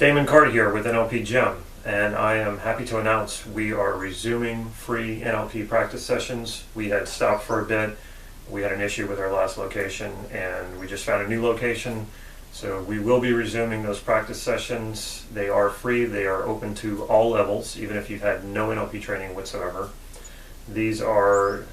Damon here with NLP Gym, and I am happy to announce we are resuming free NLP practice sessions. We had stopped for a bit. We had an issue with our last location and we just found a new location. So we will be resuming those practice sessions. They are free. They are open to all levels, even if you've had no NLP training whatsoever. These are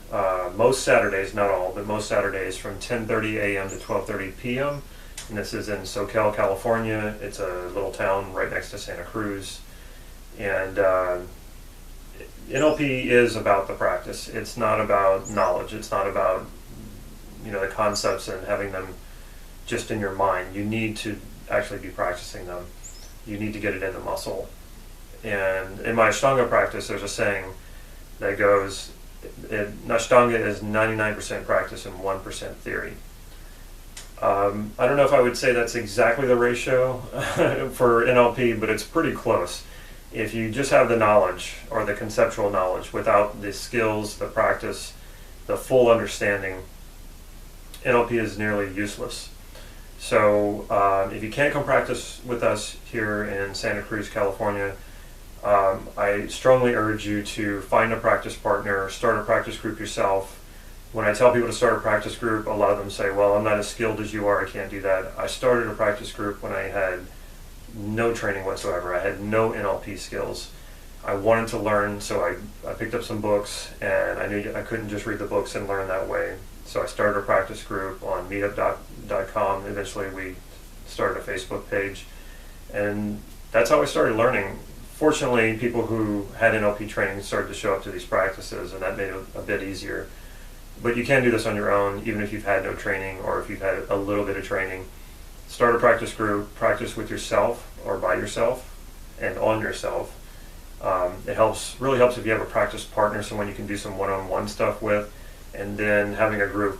most Saturdays, not all, but most Saturdays from 10:30 a.m. to 12:30 p.m. And this is in Soquel, California. It's a little town right next to Santa Cruz. And NLP is about the practice. It's not about knowledge. It's not about, the concepts and having them just in your mind. You need to actually be practicing them. You need to get it in the muscle. And in my Ashtanga practice, there's a saying that goes, Ashtanga is 99% practice and 1% theory. I don't know if I would say that's exactly the ratio for NLP, but it's pretty close. If you just have the knowledge or the conceptual knowledge without the skills, the practice, the full understanding, NLP is nearly useless. So if you can't come practice with us here in Santa Cruz, California, I strongly urge you to find a practice partner, start a practice group yourself. When I tell people to start a practice group, a lot of them say, well, I'm not as skilled as you are, I can't do that. I started a practice group when I had no training whatsoever. I had no NLP skills. I wanted to learn, so I picked up some books, and I knew I couldn't just read the books and learn that way. So I started a practice group on meetup.com. Eventually we started a Facebook page, and that's how I started learning. Fortunately, people who had NLP training started to show up to these practices, and that made it a bit easier. But you can do this on your own, even if you've had no training or if you've had a little bit of training. Start a practice group, practice with yourself or by yourself and on yourself. It really helps if you have a practice partner, someone you can do some one-on-one stuff with, and then having a group,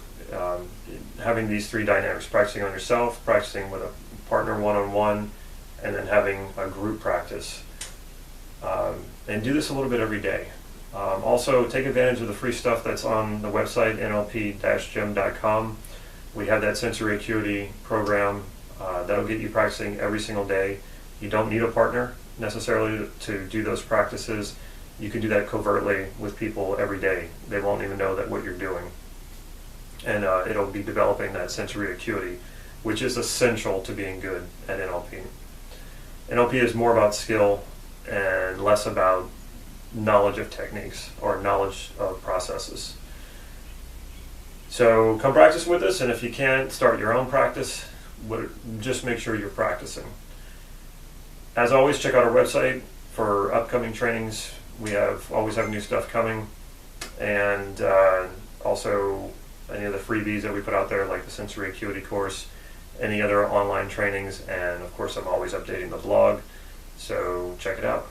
having these three dynamics: practicing on yourself, practicing with a partner one-on-one, and then having a group practice. And do this a little bit every day. Also, take advantage of the free stuff that's on the website, nlp-gym.com. We have that sensory acuity program that'll get you practicing every single day. You don't need a partner necessarily to do those practices. You can do that covertly with people every day. They won't even know that what you're doing. And it'll be developing that sensory acuity, which is essential to being good at NLP. NLP is more about skill and less about knowledge of techniques or knowledge of processes. So come practice with us, and if you can't, start your own practice. Just make sure you're practicing. As always, check out our website for upcoming trainings. We always have new stuff coming, and also any of the freebies that we put out there, like the sensory acuity course, any other online trainings, and of course I'm always updating the blog, so check it out.